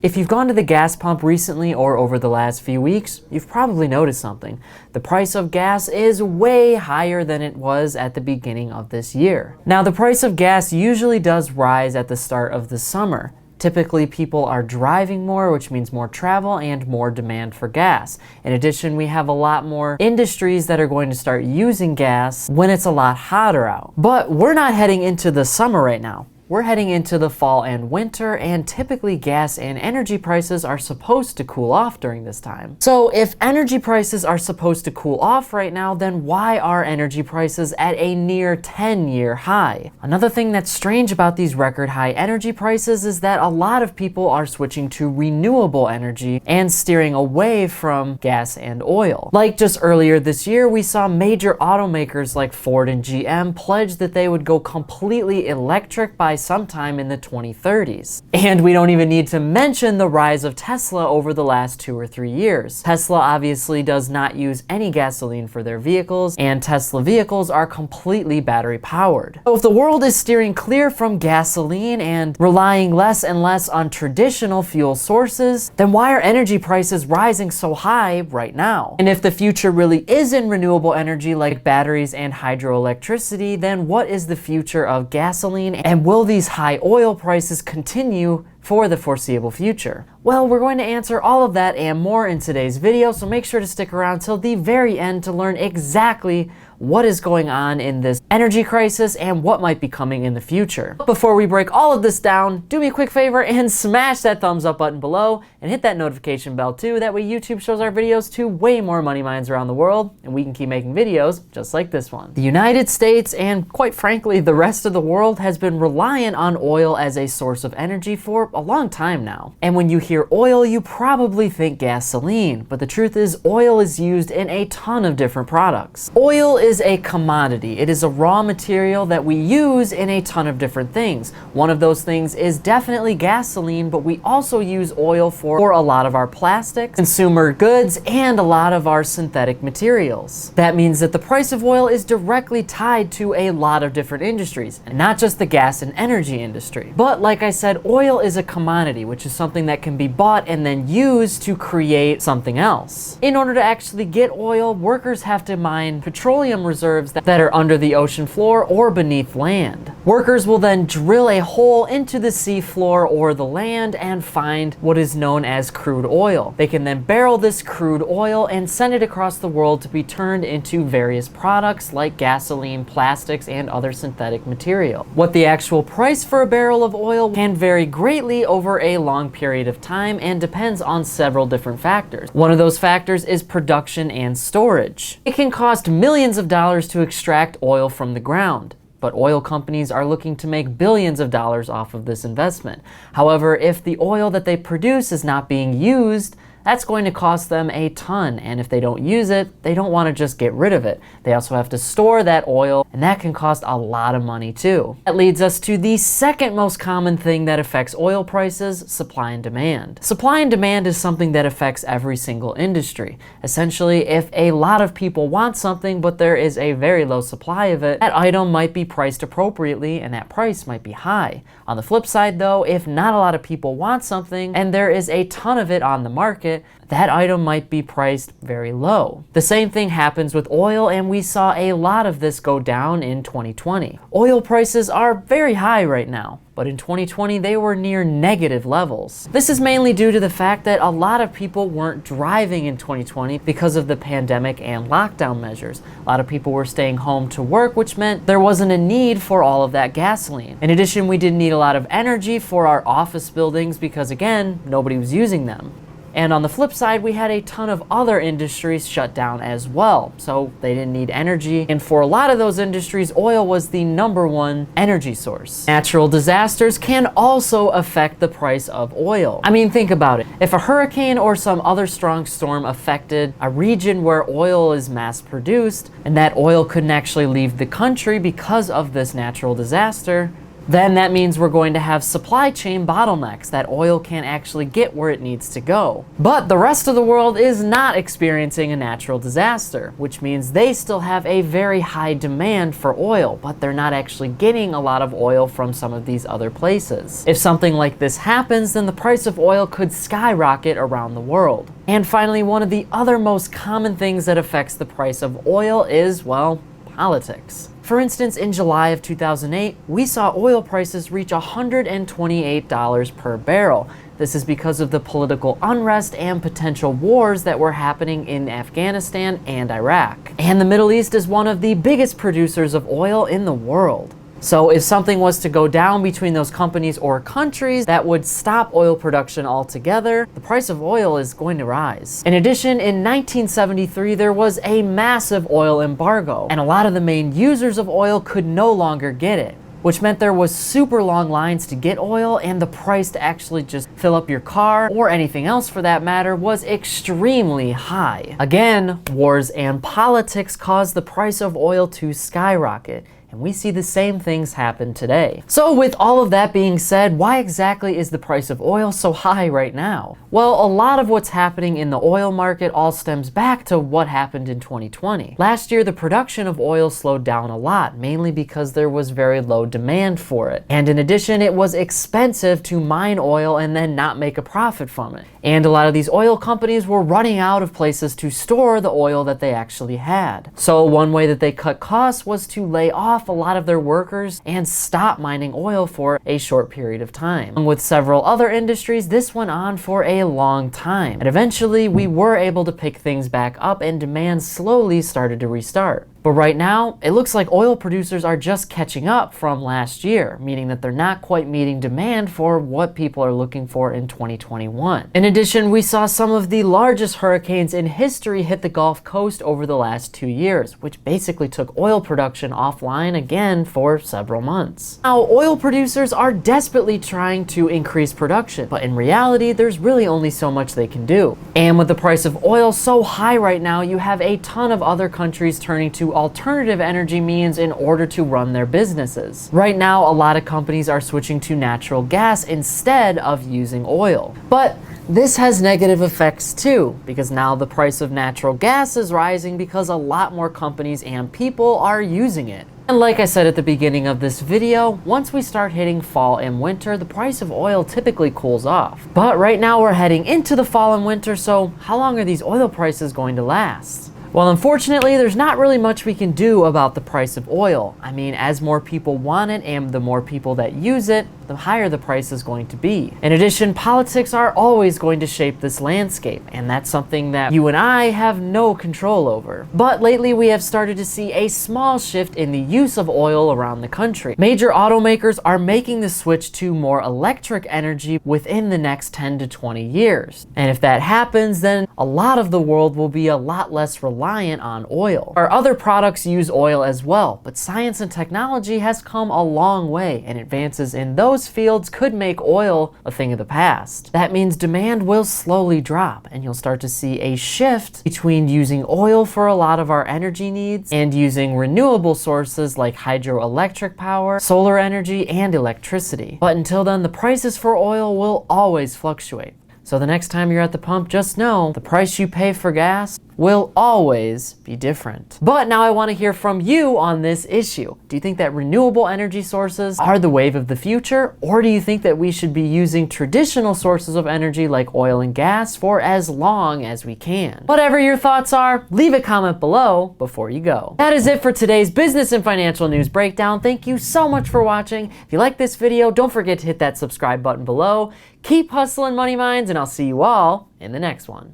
If you've gone to the gas pump recently or over the last few weeks, you've probably noticed something. The price of gas is way higher than it was at the beginning of this year. Now, the price of gas usually does rise at the start of the summer. Typically, people are driving more, which means more travel and more demand for gas. In addition, we have a lot more industries that are going to start using gas when it's a lot hotter out. But we're not heading into the summer right now. We're heading into the fall and winter, and typically gas and energy prices are supposed to cool off during this time. So if energy prices are supposed to cool off right now, then why are energy prices at a near 10-year high? Another thing that's strange about these record high energy prices is that a lot of people are switching to renewable energy and steering away from gas and oil. Like just earlier this year, we saw major automakers like Ford and GM pledge that they would go completely electric by sometime in the 2030s. And we don't even need to mention the rise of Tesla over the last 2 or 3 years. Tesla obviously does not use any gasoline for their vehicles, and Tesla vehicles are completely battery powered. So if the world is steering clear from gasoline and relying less and less on traditional fuel sources, then why are energy prices rising so high right now? And if the future really is in renewable energy like batteries and hydroelectricity, then what is the future of gasoline, and will these high oil prices continue for the foreseeable future? Well, we're going to answer all of that and more in today's video, so make sure to stick around till the very end to learn exactly what is going on in this energy crisis and what might be coming in the future. But before we break all of this down, do me a quick favor and smash that thumbs up button below and hit that notification bell too. That way YouTube shows our videos to way more money minds around the world and we can keep making videos just like this one. The United States and quite frankly the rest of the world has been reliant on oil as a source of energy for a long time now. And when you hear oil, you probably think gasoline, but the truth is oil is used in a ton of different products. Oil is a commodity. It is a raw material that we use in a ton of different things. One of those things is definitely gasoline, but we also use oil for a lot of our plastics, consumer goods, and a lot of our synthetic materials. That means that the price of oil is directly tied to a lot of different industries, and not just the gas and energy industry. But like I said, oil is a commodity, which is something that can be bought and then used to create something else. In order to actually get oil, workers have to mine petroleum reserves that are under the ocean floor or beneath land. Workers will then drill a hole into the sea floor or the land and find what is known as crude oil. They can then barrel this crude oil and send it across the world to be turned into various products like gasoline, plastics, and other synthetic material. What the actual price for a barrel of oil can vary greatly over a long period of time and depends on several different factors. One of those factors is production and storage. It can cost millions of dollars to extract oil from the ground, but oil companies are looking to make billions of dollars off of this investment. However, if the oil that they produce is not being used, that's going to cost them a ton, and if they don't use it, they don't want to just get rid of it. They also have to store that oil, and that can cost a lot of money too. That leads us to the second most common thing that affects oil prices: supply and demand. Supply and demand is something that affects every single industry. Essentially, if a lot of people want something but there is a very low supply of it, that item might be priced appropriately and that price might be high. On the flip side though, if not a lot of people want something and there is a ton of it on the market, that item might be priced very low. The same thing happens with oil, and we saw a lot of this go down in 2020. Oil prices are very high right now, but in 2020 they were near negative levels. This is mainly due to the fact that a lot of people weren't driving in 2020 because of the pandemic and lockdown measures. A lot of people were staying home to work, which meant there wasn't a need for all of that gasoline. In addition, we didn't need a lot of energy for our office buildings because, again, nobody was using them. And on the flip side, we had a ton of other industries shut down as well, so they didn't need energy. And for a lot of those industries, oil was the #1 energy source. Natural disasters can also affect the price of oil. I mean, think about it. If a hurricane or some other strong storm affected a region where oil is mass produced, and that oil couldn't actually leave the country because of this natural disaster, then that means we're going to have supply chain bottlenecks that oil can't actually get where it needs to go. But the rest of the world is not experiencing a natural disaster, which means they still have a very high demand for oil, but they're not actually getting a lot of oil from some of these other places. If something like this happens, then the price of oil could skyrocket around the world. And finally, one of the other most common things that affects the price of oil is, well, politics. For instance, in July of 2008, we saw oil prices reach $128 per barrel. This is because of the political unrest and potential wars that were happening in Afghanistan and Iraq. And the Middle East is one of the biggest producers of oil in the world. So if something was to go down between those companies or countries that would stop oil production altogether, the price of oil is going to rise. In addition, in 1973, there was a massive oil embargo, and a lot of the main users of oil could no longer get it, which meant there was super long lines to get oil, and the price to actually just fill up your car, or anything else for that matter, was extremely high. Again, wars and politics caused the price of oil to skyrocket. And we see the same things happen today. So with all of that being said, why exactly is the price of oil so high right now? Well, a lot of what's happening in the oil market all stems back to what happened in 2020. Last year, the production of oil slowed down a lot, mainly because there was very low demand for it. And in addition, it was expensive to mine oil and then not make a profit from it. And a lot of these oil companies were running out of places to store the oil that they actually had. So one way that they cut costs was to lay off a lot of their workers and stop mining oil for a short period of time. And with several other industries, this went on for a long time. And eventually we were able to pick things back up and demand slowly started to restart. But right now, it looks like oil producers are just catching up from last year, meaning that they're not quite meeting demand for what people are looking for in 2021. In addition, we saw some of the largest hurricanes in history hit the Gulf Coast over the last 2 years, which basically took oil production offline again for several months. Now, oil producers are desperately trying to increase production, but in reality, there's really only so much they can do. And with the price of oil so high right now, you have a ton of other countries turning to alternative energy means in order to run their businesses. Right now, a lot of companies are switching to natural gas instead of using oil. But this has negative effects too, because now the price of natural gas is rising because a lot more companies and people are using it. And like I said at the beginning of this video, once we start hitting fall and winter, the price of oil typically cools off. But right now we're heading into the fall and winter, so how long are these oil prices going to last? Well, unfortunately, there's not really much we can do about the price of oil. I mean, as more people want it and the more people that use it, the higher the price is going to be. In addition, politics are always going to shape this landscape, and that's something that you and I have no control over. But lately, we have started to see a small shift in the use of oil around the country. Major automakers are making the switch to more electric energy within the next 10 to 20 years. And if that happens, then a lot of the world will be a lot less reliant on oil. Our other products use oil as well, but science and technology has come a long way, and advances in those fields could make oil a thing of the past. That means demand will slowly drop, and you'll start to see a shift between using oil for a lot of our energy needs and using renewable sources like hydroelectric power, solar energy, and electricity. But until then, the prices for oil will always fluctuate. So the next time you're at the pump, just know the price you pay for gas will always be different. But now I want to hear from you on this issue. Do you think that renewable energy sources are the wave of the future? Or do you think that we should be using traditional sources of energy like oil and gas for as long as we can? Whatever your thoughts are, leave a comment below before you go. That is it for today's business and financial news breakdown. Thank you so much for watching. If you like this video, don't forget to hit that subscribe button below. Keep hustling, money minds, and I'll see you all in the next one.